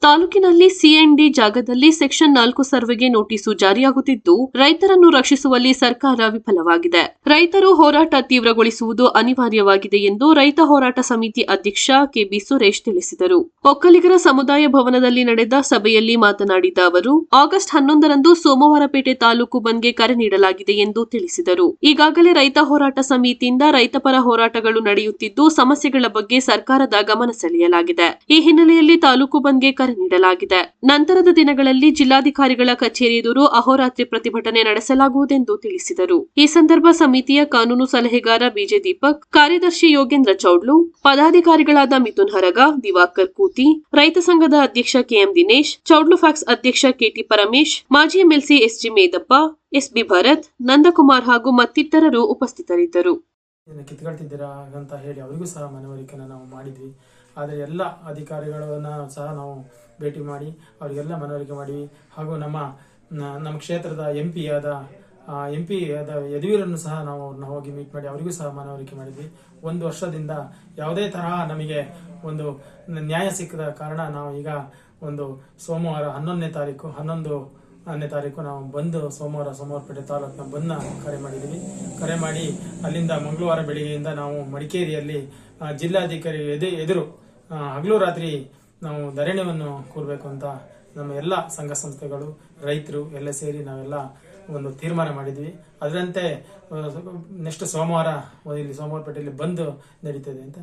ತಾಲೂಕಿನಲ್ಲಿ ಸಿಎಂಡಿ ಜಾಗದಲ್ಲಿ section 4 ಸರ್ವೆಗೆ notice ಜಾರಿಯಾಗುತ್ತಿದ್ದು ರೈತರನ್ನು ರಕ್ಷಿಸುವಲ್ಲಿ ಸರ್ಕಾರ ವಿಫಲವಾಗಿದೆ. ರೈತರು ಹೋರಾಟ ತೀವ್ರಗೊಳಿಸುವುದು ಅನಿವಾರ್ಯವಾಗಿದೆ ಎಂದು ರೈತ ಹೋರಾಟ ಸಮಿತಿ ಅಧ್ಯಕ್ಷ ಕೆಬಿ ಸುರೇಶ್ ತಿಳಿಸಿದರು. ಒಕ್ಕಲಿಗರ ಸಮುದಾಯ ಭವನದಲ್ಲಿ ನಡೆದ ಸಭೆಯಲ್ಲಿ ಮಾತನಾಡಿದ ಅವರು, ಆಗಸ್ಟ್ 11ರಂದು ಸೋಮವಾರಪೇಟೆ ತಾಲೂಕು ಬಂದ್ಗೆ ಕರೆ ನೀಡಲಾಗಿದೆ ಎಂದು ತಿಳಿಸಿದರು. ಈಗಾಗಲೇ ರೈತ ಹೋರಾಟ ಸಮಿತಿಯಿಂದ ರೈತಪರ ಹೋರಾಟಗಳು ನಡೆಯುತ್ತಿದ್ದು ಸಮಸ್ಯೆಗಳ ಬಗ್ಗೆ ಸರ್ಕಾರದ ಗಮನ ಸೆಳೆಯಲಾಗಿದೆ. ಈ ಹಿನ್ನೆಲೆಯಲ್ಲಿ ತಾಲೂಕು ಬಂದ್ಗೆ ಕರೆ ನೀಡಲಾಗಿದೆ. ನಂತರದ ದಿನಗಳಲ್ಲಿ ಜಿಲ್ಲಾಧಿಕಾರಿಗಳ ಕಚೇರಿ ಎದುರು ಅಹೋರಾತ್ರಿ ಪ್ರತಿಭಟನೆ ನಡೆಸಲಾಗುವುದೆಂದು ತಿಳಿಸಿದರು. ಈ ಸಂದರ್ಭ ಸಮಿತಿಯ ಕಾನೂನು ಸಲಹೆಗಾರ ಬಿಜೆ ದೀಪಕ್, ಕಾರ್ಯದರ್ಶಿ ಯೋಗೇಂದ್ರ ಚೌಡ್ಲು, ಪದಾಧಿಕಾರಿಗಳಾದ ಮಿಥುನ್ ಹರಗ, ದಿವಾಕರ್ ಕೂತಿ, ರೈತ ಸಂಘದ ಅಧ್ಯಕ್ಷ ಕೆಎಂ ದಿನೇಶ್, ಚೌಡ್ಲು ಫ್ಯಾಕ್ಸ್ ಅಧ್ಯಕ್ಷ ಕೆಟಿ ಪರಮೇಶ್, ಮಾಜಿ MLC SG Medappa, SB Bharat, Nandakumar ಹಾಗೂ ಮತ್ತಿತರರು ಉಪಸ್ಥಿತರಿದ್ದರು. ಕಿತ್ಕೊಳ್ತಿದ್ದೀರಾ ಅಂತ ಹೇಳಿ ಅವರಿಗೂ ಸಹ ಮನವರಿಕೆನ ನಾವು ಮಾಡಿದ್ವಿ. ಆದರೆ ಎಲ್ಲ ಅಧಿಕಾರಿಗಳನ್ನ ಸಹ ನಾವು ಭೇಟಿ ಮಾಡಿ ಅವರಿಗೆಲ್ಲ ಮನವರಿಕೆ ಮಾಡಿವಿ. ಹಾಗೂ ನಮ್ಮ ಕ್ಷೇತ್ರದ ಎಂ ಪಿ ಆದ ಯದುವೀರನ್ನು ಸಹ ನಾವು ಅವ್ರನ್ನ ಹೋಗಿ ಮೀಟ್ ಮಾಡಿ ಅವರಿಗೂ ಸಹ ಮನವರಿಕೆ ಮಾಡಿದ್ವಿ. 1 ವರ್ಷದಿಂದ ಯಾವುದೇ ತರಹ ನಮಗೆ ಒಂದು ನ್ಯಾಯ ಸಿಕ್ಕದ ಕಾರಣ ನಾವು ಈಗ ಒಂದು ಸೋಮವಾರ 11ನೇ ತಾರೀಕು ನಾವು ಬಂದು ಸೋಮವಾರಪೇಟೆ ತಾಲೂಕಿನ ಬಂದ್ನ ಕರೆ ಮಾಡಿ ಅಲ್ಲಿಂದ ಮಂಗಳವಾರ ಬೆಳಿಗ್ಗೆಯಿಂದ ನಾವು ಮಡಿಕೇರಿಯಲ್ಲಿ ಜಿಲ್ಲಾಧಿಕಾರಿ ಎದುರು ಹಗಲು ರಾತ್ರಿ ನಾವು ಧರಣಿಯನ್ನು ಕೂರಬೇಕು ಅಂತ ನಮ್ಮ ಎಲ್ಲ ಸಂಘ ಸಂಸ್ಥೆಗಳು, ರೈತರು ಎಲ್ಲ ಸೇರಿ ನಾವೆಲ್ಲ ಒಂದು ತೀರ್ಮಾನ ಮಾಡಿದ್ವಿ. ಅದರಂತೆ ನೆಕ್ಸ್ಟ್ ಸೋಮವಾರ ಇಲ್ಲಿ ಸೋಮವಾರಪೇಟೆಯಲ್ಲಿ ಬಂದ್ ನಡೀತದೆ ಅಂತ